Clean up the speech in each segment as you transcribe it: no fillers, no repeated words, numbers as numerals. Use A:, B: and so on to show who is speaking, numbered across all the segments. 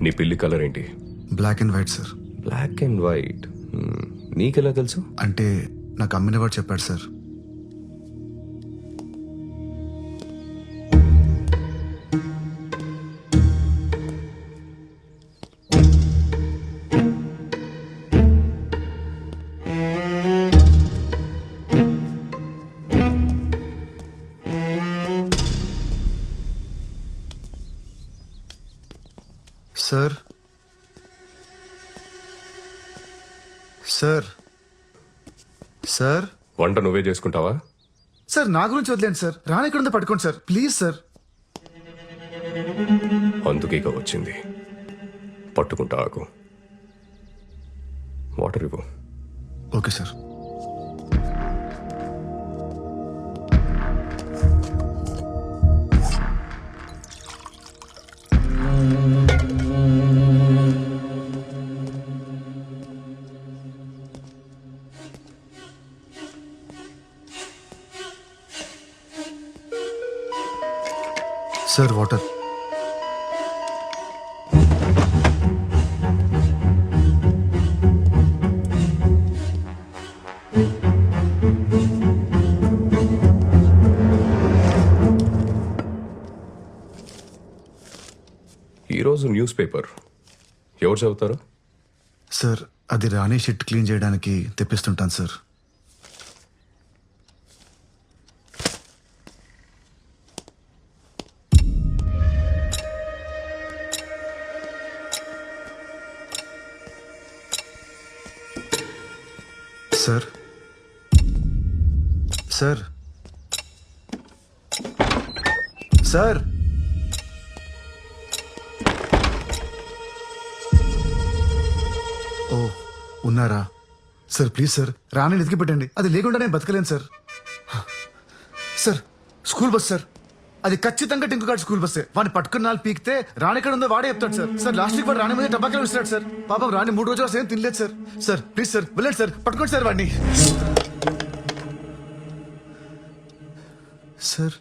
A: నీ పిల్లి కలర్ ఏంటి?
B: Black and white sir.
A: Black and white. నీకెలా తెలుసు?
B: అంటే నాకు అమ్మిన వాడు చెప్పాడు సార్. సార్ సార్ సార్
A: వంట నువ్వే చేసుకుంటావా?
B: సార్ నా గురించి వదిలేండి సార్. రాని ఎక్కడ ఉందో పట్టుకోండి సార్ ప్లీజ్ సార్.
A: అందుకే ఇక వచ్చింది. పట్టుకుంటా ఆకు. వాటర్ ఇవ్వు.
B: Okay sir. Sir water.
A: ఈరోజు న్యూస్ పేపర్ ఎవరు చదువుతారు?
B: సార్ అది రాణి షిట్ క్లీన్ చేయడానికి తెప్పిస్తుంటాను సార్. సార్ సార్ సార్ ఓ ఉన్నారా సార్? ప్లీజ్ సార్ రాణిని ఎతికి పెట్టండి. అది లేకుండా నేను బతకలేను sir. Sir school bus sir, అది ఖచ్చితంగా టింకుగాడు స్కూల్ బస్సే. వాడిని పట్టుకున్న నాలుగు పీకితే రాణి ఎక్కడ ఉందో వాడే చెప్తాడు సార్. సార్ లాస్ట్ వీక్ వాడు రాణి మీద టబాకాలు విసిరాడు సార్. పాపం రాణి 3 రోజులు అసలు ఏం తినలేదు సార్. సార్ ప్లీజ్ సార్ వెళ్ళండి సార్, పట్టుకోండి సార్ వాడిని. సార్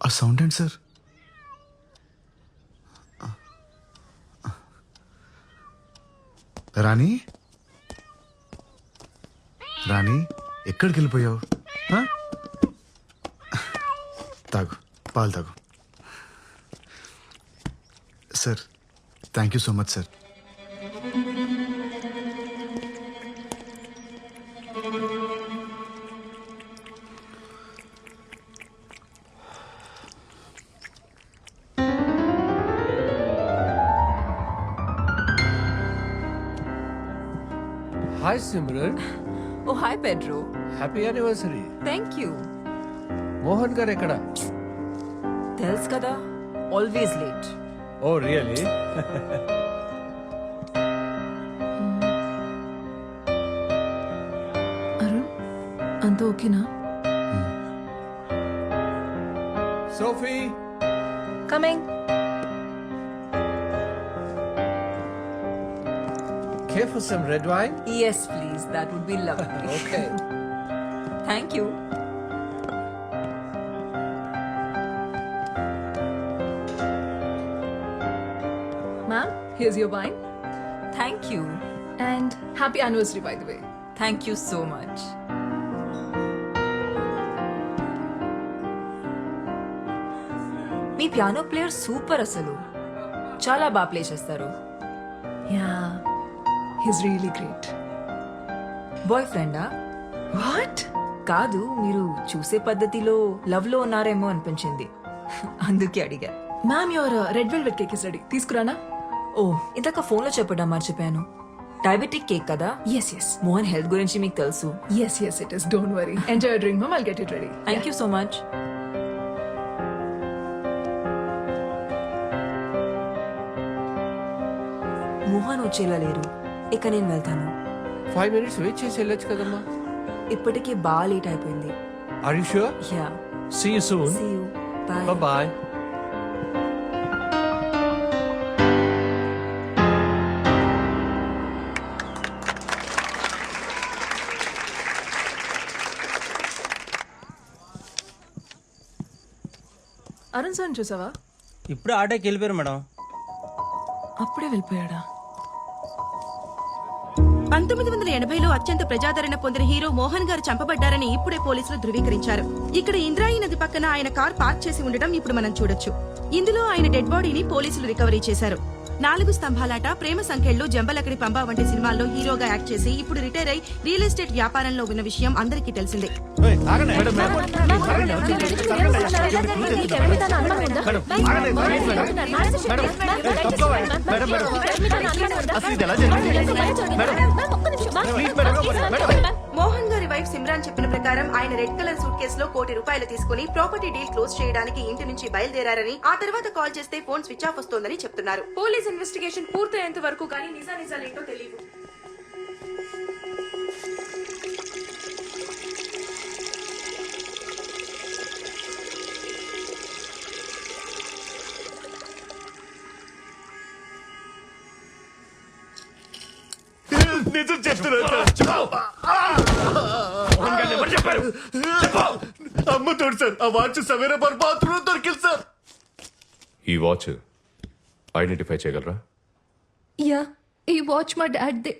B: ఆ సౌండ్ ఏంటి సార్? రాణి రాణి ఎక్కడికి వెళ్ళిపోయావు? తాగు, పాలు తాగు. Sir thank you so much sir.
C: Hi Simran.
D: Oh, hi Pedro.
C: Happy anniversary.
D: Thank you.
C: Mohan గారు ఎక్కడ?
D: తెలుసు కదా, always late.
C: Oh really?
E: Arun అంతా ఓకేనా?
C: Sophie.
D: Coming.
C: Care for some red wine?
D: Yes, please. That would be lovely.
C: Okay.
D: Thank you.
E: Ma'am, here's your wine.
D: Thank you.
E: And happy anniversary, by the way.
D: Thank you so much. మీ piano player super, అసలు చాలా బాగా play చేస్తారు.
E: Yeah, he's really great.
D: Boy ఫ్రెండా?
E: What?
D: కాదు, మీరు చూసే పద్ధతిలో లవ్ లో ఉన్నారేమో అనిపించింది, అందుకే అడిగా.
E: Ma'am, your red velvet cake is ready. తీసుకురానా?
D: ఓ, ఇందాక ఫోన్ లో చెప్పడం మర్చిపోయాను. డయాబెటిక్ కేక్ కదా?
E: Yes, yes.
D: మోహన్ హెల్త్ గురించి మీకు తెలుసు.
E: Yes, yes, it is. Don't worry. Enjoy your drink, ma'am. I'll get it ready.
D: Thank you so much. Mohan వచ్చేలా లేరు, ఇక నేను వెళ్తాను.
C: 5 minutes వెయిట్ చేసి వెళ్ళొచ్చు కదమ్మా.
D: ఇప్పటికే బాగా లేట్ అయిపోయింది.
C: Are you sure?
D: Yeah,
C: See you soon.
D: See you, bye.
C: Bye bye.
E: Arun sir చూసావా?
F: ఇప్పుడు ఆటోకి వెళ్ళిపోయారు మేడం.
D: అప్పుడే వెళ్ళిపోయాడా?
F: 1980లో అత్యంత ప్రజాదరణ పొందిన హీరో మోహన్ గారు చంపబడ్డారని ఇప్పుడే పోలీసులు ధృవీకరించారు. ఇక్కడ ఇంద్రాయి నది పక్కన ఆయన కార్ పార్క్ చేసి ఉండడం ఇప్పుడు మనం చూడొచ్చు. ఇందులో ఆయన డెడ్ బాడీని పోలీసులు రికవరీ చేశారు. 4 స్తంభాలాట, ప్రేమ సంఖ్యలు, జంబలకడి పంబ వంటి సినిమాల్లో హీరోగా యాక్ట్ చేసి ఇప్పుడు రిటైర్ అయి రియల్ ఎస్టేట్ వ్యాపారంలో ఉన్న విషయం అందరికీ తెలిసిందే. మోహన్ గారి వైఫ్ సిమ్రాన్ చెప్పిన ప్రకారం ఆయన రెడ్ కలర్ సూట్ కేసులో ₹1 కోటి తీసుకుని ప్రాపర్టీ డీల్ క్లోజ్ చేయడానికి ఇంటి నుంచి బయలుదేరారని, ఆ తర్వాత కాల్ చేస్తే ఫోన్ స్విచ్ ఆఫ్ వస్తోందని చెప్తున్నారు.
E: పోలీస్ ఇన్వెస్టిగేషన్ పూర్తయ్యేంత వరకు కానీ నిజాలేంటో తెలియదు.
B: నిజం చెప్తున్నా అమ్ముతాడు సార్. ఆ వాచ్ సవేరా బాత్రూంలో దొరికింది సార్.
A: ఈ వాచ్ ఐడెంటిఫై చేయగలరా?
E: యా, ఈ వాచ్ మా డాడ్ దే.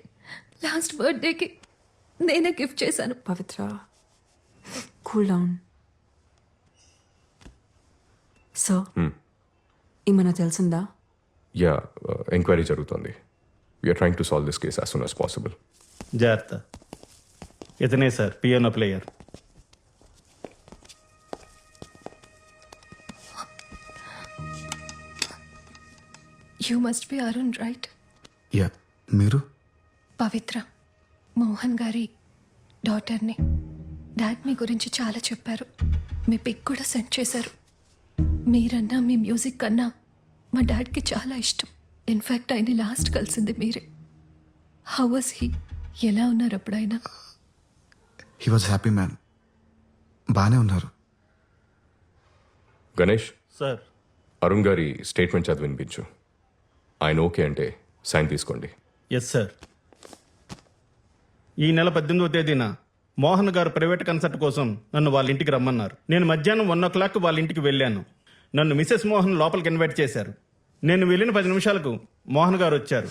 E: లాస్ట్ బర్త్డేకి నేనే గిఫ్ట్ చేశాను.
D: పవిత్ర, కూల్ డౌన్. సో ఏమన్నా తెలిసిందా?
A: యా, ఎంక్వైరీ జరుగుతోంది. We are trying to solve this case as soon as possible.
G: జాగ్రత్త. ఇతనే sir piano player.
E: You must be Arun, right?
B: Yeah, మీరు?
E: పవిత్ర, మోహన్ గారి డాటర్ని. డాడ్ మీ గురించి చాలా చెప్పారు. మీ పిక్ కూడా సెండ్ చేశారు. మీరన్నా మీ మ్యూజిక్ కన్నా మా డాడ్కి చాలా ఇష్టం. ఇన్ఫ్యాక్ట్ ఆయన లాస్ట్ కలిసింది మీరే. How was he? ఎలా ఉన్నారు అప్పుడైనా?
B: He was happy man. బాగానే ఉన్నారు.
A: గణేష్,
G: సార్
A: అరుణ్ గారి స్టేట్మెంట్ చదివి వినిపించు. ఆయన ఓకే అంటే సైన్ తీసుకోండి.
G: Yes sir. ఈ నెల 18వ తేదీన మోహన్ గారు ప్రైవేట్ కన్సర్ట్ కోసం నన్ను వాళ్ళ ఇంటికి రమ్మన్నారు. నేను మధ్యాహ్నం 1 వాళ్ళ ఇంటికి వెళ్ళాను. నన్ను మిసెస్ మోహన్ లోపలికి ఇన్వైట్ చేశారు. నేను వెళ్ళిన 10 నిమిషాలకు మోహన్ గారు వచ్చారు.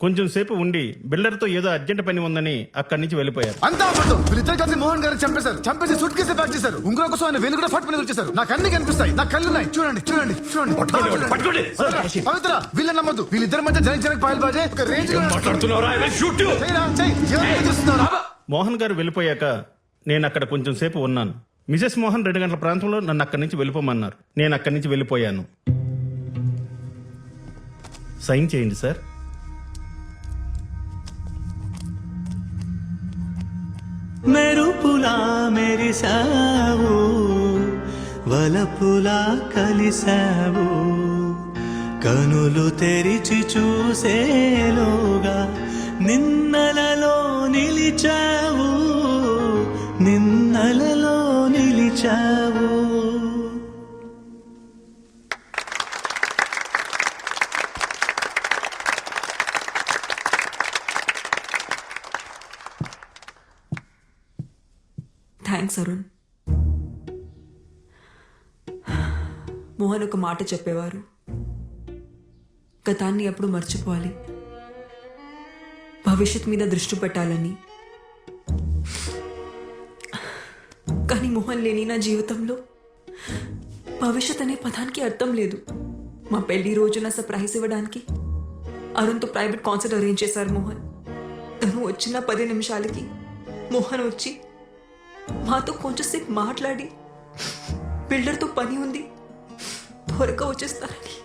G: కొంచెం సేపు ఉండి బిల్డర్తో ఏదో అర్జెంట్ పని ఉందని అక్కడి నుంచి వెళ్ళిపోయారు.
B: అంతా అబద్ధం. వీళ్ళిద్దరు కలిసి మోహన్ గారిని చంపేశారు. చంపేసి సూట్ కేసు ప్యాక్ చేశారు. ఉంగరం కోసం ఆయన వేలు కూడా ఫట్ మీద వచ్చేసారు. నాకు అన్ని కనిపిస్తాయి. నాకు కళ్ళున్నాయి. చూడండి చూడండి చూడండి. పవిత్ర, వీళ్ళని నమ్మద్దు. వీళ్ళిద్దరి మధ్య జనకి పాయలు బాజే ఒక రేంజ్ లో
G: మోహన్ గారు వెళ్ళిపోయాక నేను అక్కడ కొంచెం సేపు ఉన్నాను. మిసెస్ మోహన్ 2 గంటల ప్రాంతంలో నన్ను అక్కడి నుంచి వెళ్ళిపోమన్నారు. నేను అక్కడి నుంచి వెళ్ళిపోయాను. సైన్ చేయండి సార్.
H: మెరుపులా మెరిసావు, వలపులా కలిసావు, కనులు తెరిచి చూసేలోగా నిన్నలలో నిలిచావు, నిన్నలలో నిలిచావు.
D: థ్యాంక్స్ అరుణ్. మోహన్ ఒక మాట చెప్పేవారు, గతాన్ని ఎప్పుడు మర్చిపోవాలి, భవిష్యత్ మీద దృష్టి పెట్టాలని. కానీ మోహన్ లేని నా జీవితంలో భవిష్యత్ అనే పదానికి అర్థం లేదు. మా పెళ్లి రోజున సర్ప్రైజ్ ఇవ్వడానికి అరుణ్తో ప్రైవేట్ కాన్సర్ట్ అరేంజ్ చేశారు మోహన్. తను వచ్చిన 10 నిమిషాలకి మోహన్ వచ్చి మాతో కొంచెంసేపు మాట్లాడి బిల్డర్తో పని ఉంది త్వరగా వచ్చేస్తారని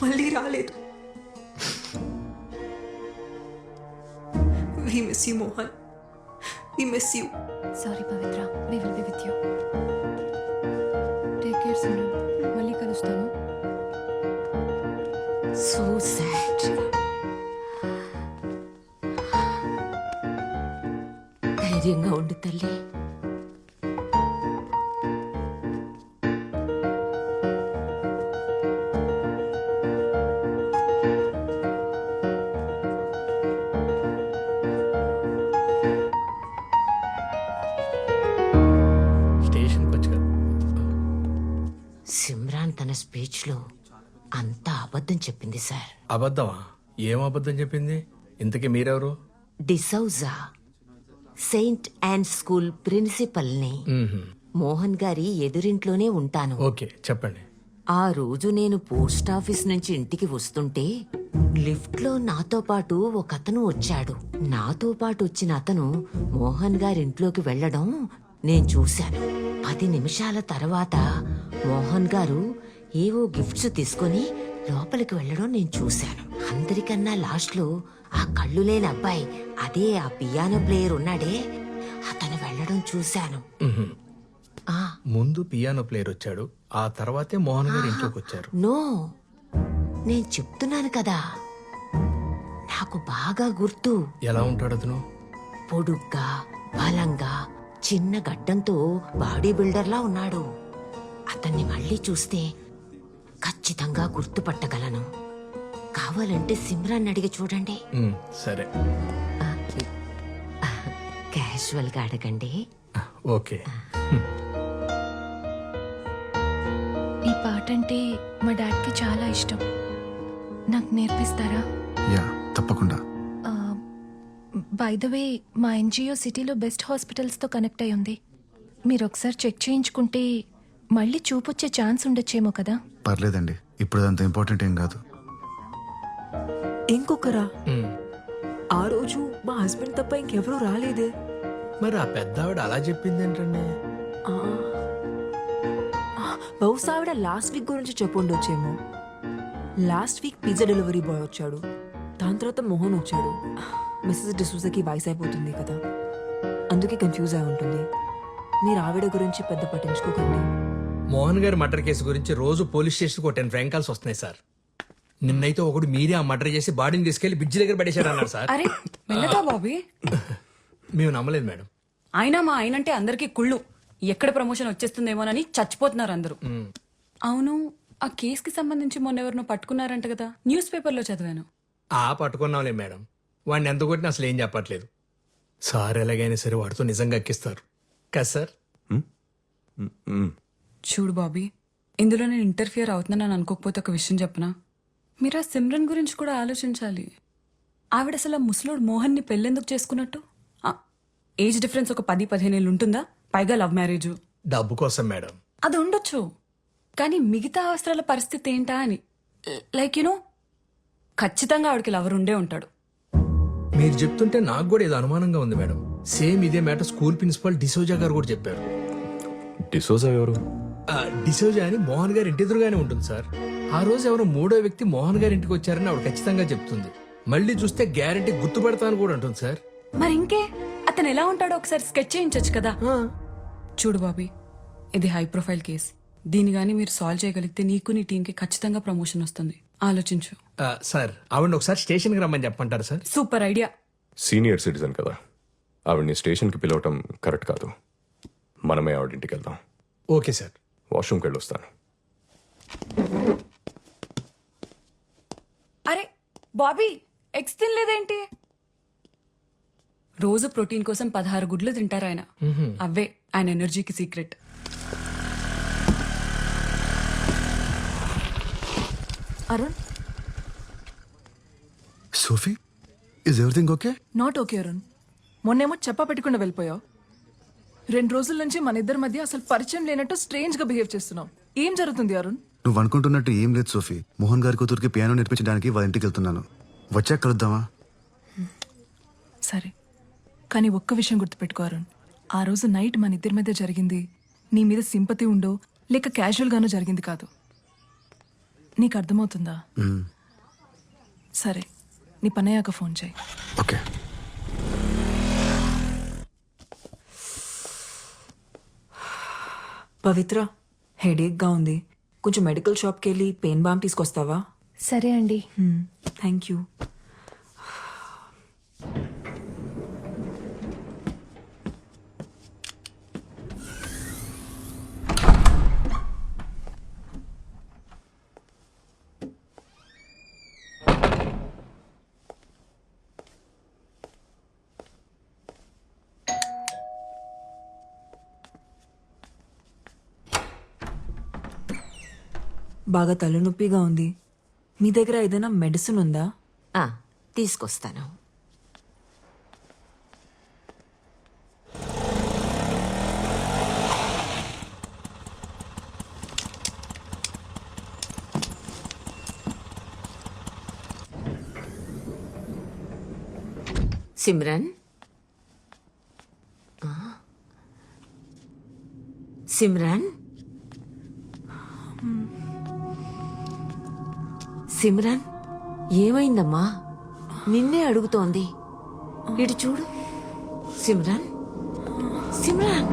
D: మళ్ళీ రాలేదు. We miss you, Mohan. We miss you.
E: Sorry Pavitra, we will be with you. Take care Simran. మళ్ళీ కలుస్తాను.
I: So sad. ధైర్యంగా ఉండు తల్లి.
C: స్టేషన్కి వచ్చి
I: సిమ్రాన్ తన స్పీచ్లో అంతా అబద్ధం చెప్పింది సార్.
C: అబద్ధమా? ఏం అబద్ధం చెప్పింది? ఇంతకీ మీరెవరు?
I: డిసౌజా సెయింట్ అండ్ స్కూల్ ప్రిన్సిపల్ని. మోహన్ గారి ఎదురింట్లోనే ఉంటాను.
C: ఓకే, చెప్పండి.
I: ఆ రోజు నేను పోస్ట్ ఆఫీస్ నుంచి ఇంటికి వస్తుంటే లిఫ్ట్ లో నాతో పాటు ఒక అతను వచ్చాడు. నాతో పాటు వచ్చిన అతను మోహన్ గారింట్లోకి వెళ్లడం నేను చూశాను. 10 నిమిషాల తర్వాత మోహన్ గారు ఏవో గిఫ్ట్స్ తీసుకొని లోపలికి వెళ్లడం నేను చూశాను. అందరికన్నా లాస్ట్ లో ఆ కళ్ళు లేని అబ్బాయి, అదే ఆ పియానో ప్లేయర్ ఉన్నాడే, అతను వెళ్లడం చూశాను.
C: ముందు పియానో ప్లేయర్ వచ్చాడు, ఆ తర్వాతే మోహన్ గారు ఇంట్లోకి వచ్చారు.
I: నో, నేను చెప్తున్నాను కదా, నాకు బాగా గుర్తు.
C: ఎలా ఉంటాడు అతను?
I: పొడుగ్గా, బలంగా, చిన్న గడ్డంతో బాడీ బిల్డర్లా ఉన్నాడు. అతన్ని మళ్ళీ చూస్తే ఖచ్చితంగా గుర్తుపట్టగలను. కావాలంటే సిమ్రాన్ అడిగి చూడండి.
C: సరే,
I: క్యాజువల్ గా అడగండి.
C: ఓకే.
E: ఈ పాట అంటే మా డాడ్కి చాలా ఇష్టం. నాకు నేర్పిస్తారా?
B: యా, తప్పకుండా.
E: బై ద వే, మా ఎన్జిఓ సిటీలో బెస్ట్ హాస్పిటల్స్తో కనెక్ట్ అయి ఉంది. మీరు ఒకసారి చెక్ చేయించుకుంటే మళ్ళీ చూపొచ్చే ఛాన్స్ ఉండొచ్చేమో కదా.
B: పర్లేదండి, ఇప్పుడు అదంత ఇంపార్టెంట్ ఏం కాదు.
D: ఇంకొకరా? ఆ రోజు మా హస్బెండ్ తప్ప ఇంకెవరూ రాలేదే.
C: మరి ఆ పెద్ద ఆవిడ అలా చెప్పింది ఏంటండి?
D: బహుశా ఆవిడ లాస్ట్ వీక్ గురించి చెప్పుండొచ్చేమో. Last week pizza delivery boy వచ్చాడు, దాని తర్వాత మోహన్ వచ్చాడు. మిస్సెస్ డిసూజాకి వయసు అయిపోతుంది కదా, అందుకే కన్ఫ్యూజ్ అయి ఉంటుంది. మీరు ఆవిడ గురించి పెద్ద పట్టించుకోకండి.
J: మోహన్ గారి మర్డర్ కేసు గురించి రోజు పోలీస్ స్టేషన్కి 10 ఫ్రాంక్ కాల్స్ వస్తున్నాయి సార్. నిన్నైతే ఒకడు మీరే ఆ మర్డర్ చేసి బాడీని తీసుకెళ్లి బ్రిడ్జ్ దగ్గర పడేశారు అన్నారు సార్.
K: అరే మెల్లగా బాబీ,
J: మేము నమ్మలేదు మేడం.
K: అయినా మా ఆయనంటే అందరికీ కుళ్ళు. ఎక్కడ ప్రమోషన్ వచ్చేస్తుందేమోనని చచ్చిపోతున్నారు అందరూ. అవును, ఆ కేసుకి సంబంధించి మొన్న ఎవరినో పట్టుకున్నారంట కదా, న్యూస్ పేపర్లో చదివాను.
J: పట్టుకున్నాంలే మేడం, వాడిని ఎంత కొట్టినా అసలు ఏం చెప్పట్లేదు. సార్ ఎలాగైనా సరే వాడితో నిజంగా ఎక్కిస్తారు కదా సార్.
K: చూడు బాబీ, ఇందులో నేను ఇంటర్ఫియర్ అవుతున్నానని అనుకోకపోతే ఒక విషయం చెప్పనా, మీరు ఆ సిమ్రన్ గురించి కూడా ఆలోచించాలి. ఆవిడ అసలు ఆ ముసలోడు మోహన్ని పెళ్ళెందుకు చేసుకున్నట్టు? ఏజ్ డిఫరెన్స్ ఒక 10-15 ఏళ్ళు ఉంటుందా? పైగా లవ్ మ్యారేజ్.
J: డబ్బు కోసం మేడం.
K: అది ఉండొచ్చు, కానీ మిగతా అవసరాల పరిస్థితి ఏంటా అని. లైక్ యునో, ఖచ్చితంగా ఆవిడకి లవర్ ఉండే ఉంటాడు.
J: మీరు చెప్తుంటే నాకు కూడా ఏదో అనుమానంగా ఉంది మేడం. సేమ్ ఇదే మ్యాటర్ స్కూల్ ప్రిన్సిపల్ డిసోజా గారు కూడా చెప్పారు.
A: డిసోజా ఎవరు?
J: డిసోజా అని మోహన్ గారి ఇంటి ఎదురుగానే ఉంటుంది సార్. ఆ రోజు ఎవరో 3వ వ్యక్తి మోహన్ గారి ఇంటికి వచ్చారని ఆవిడ ఖచ్చితంగా చెప్తుంది. మళ్ళీ చూస్తే గ్యారంటీ గుర్తుపడతాను కూడా అంటుంది సార్.
K: మరి ఇంకే, అతను ఎలా ఉంటాడో ఒకసారి స్కెచ్ చేయించచ్చు కదా. చూడు బాబీ, ఇది హై ప్రొఫైల్ కేస్. దీని గానీ మీరు సాల్వ్ చేయగలిగితే నీకు నీ టీంకి ఖచ్చితంగా ప్రమోషన్ వస్తుంది. ఆలోచించు.
J: సార్, ఆవిడ ఒకసారి స్టేషన్కి రమ్మని చెప్పంటారు sir.
K: Super idea.
A: Senior citizen కదా, ఆవిడ్ని స్టేషన్కి పిలవటం కరెక్ట్ కాదు. మనమే ఆవిడింటికి వెళ్దాం.
J: Okay sir.
A: వాష్రూమ్కి వెళ్ళొస్తాను.
K: అరే బాబీ, ఎగ్స్ తినలేదేంటి? రోజు ప్రోటీన్ కోసం 16 గుడ్లు తింటారు ఆయన. అవే ఆయన ఎనర్జీకి secret.
D: Arun,
B: Sophie, is everything okay?
L: Not okay Arun. మొన్నేమో చెప్పా పెట్టకుండా వెళ్ళిపోయావు. 2 రోజుల నుంచి మన ఇద్దరి మధ్య అసలు పరిచయం లేనట్టు స్ట్రేంజ్ గా బిహేవ్ చేస్తున్నావు. ఏం జరుగుతుంది అరుణ్?
B: నువ్వు అనుకుంటున్నట్టు ఏం లేదు సోఫీ. మోహన్ గారి కూతురికి పియానో నేర్పించడానికి వాళ్ళ ఇంటికి వెళ్తున్నాను. వచ్చాక కలుద్దామా?
L: సరే, కానీ ఒక్క విషయం గుర్తుపెట్టుకో అరుణ్. ఆ రోజు నైట్ మన ఇద్దరి మధ్య జరిగింది నీ మీద సింపతి ఉండో లేక క్యాజువల్ గానో జరిగింది కాదు. నీకు అర్థమవుతుందా? సరే, నీ పనయ్యాక ఫోన్ చేయి.
B: ఓకే.
D: పవిత్ర, హెడేక్గా ఉంది, కొంచెం మెడికల్ షాప్కి వెళ్ళి పెయిన్ బామ్ తీసుకొస్తావా?
E: సరే అండి.
D: Thank you.
K: బాగా తలనొప్పిగా ఉంది. మీ దగ్గర ఏదైనా మెడిసిన్ ఉందా?
I: ఆ, తీసుకొస్తాను. సిమ్రన్, సిమ్రన్, సిమ్రన్, ఏమైందమ్మా? నిన్నే అడుగుతోంది. ఇటు చూడు. సిమ్రన్, సిమ్రన్.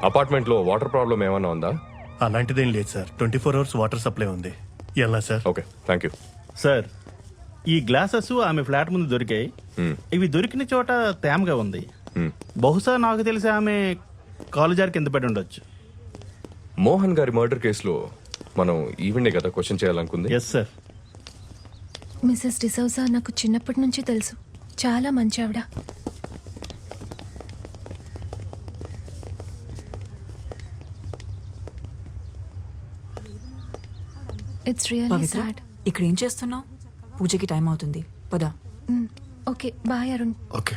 A: అపార్ట్మెంట్లో వాటర్ ప్రాబ్లం ఏమైనా ఉందా?
H: అలాంటిదేం లేదు సార్, 24 అవర్స్ వాటర్ సప్లై ఉంది. ఎలా sir?
A: Okay, thank you.
G: Sir, ఈ గ్లాసెస్ ఆమె ఫ్లాట్ ముందు దొరికాయి. ఇవి దొరికిన చోట తేమగా ఉంది. బహుశా నాకు తెలిసి ఆమె కాలు జారి కింద పడి ఉండొచ్చు.
A: మోహన్ గారి మర్డర్ కేసులో మనం ఈవెండే కదా క్వశ్చన్ చేయాలనుకుంది.
G: Yes sir.
E: మిసెస్ డిసౌజా నాకు చిన్నప్పటి నుంచి తెలుసు. చాలా మంచి ఆవిడ. It's really sad.
K: ఇక్కడ ఏం చేస్తున్నావు? పూజకి టైం అవుతుంది, పద.
E: Okay, bye Arun.
B: ఓకే.